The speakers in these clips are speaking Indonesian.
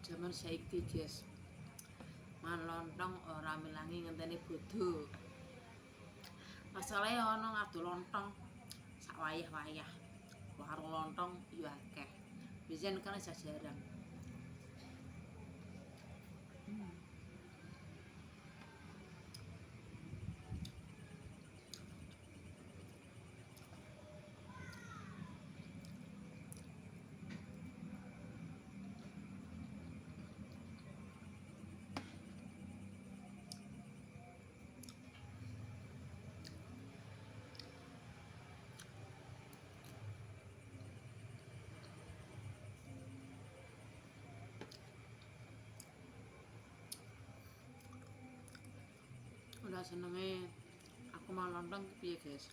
Jaman saiki, guys. Mangan lontong ora milangi ngenteni bodho. Masalahe ana ngadu lontong sak wayah-wayah. Warung lontong yo akeh. Biyen kan jarang. Udah senenge aku mangan lontong piye, guys?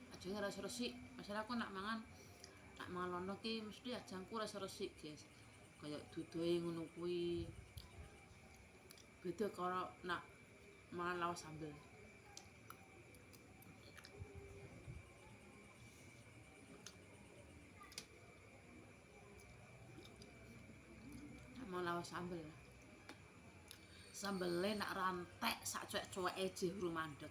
Aja rasa resik. Masalah aku nak mangan lontong ki mesti ajangku rasa resik, guys. Kayak dudoe ngono kuwi. Beda karo nak mangan lawas sambel. Mangan lawas sambel. Sambele nak rantek sak cuek-cueke jehuru mandeg.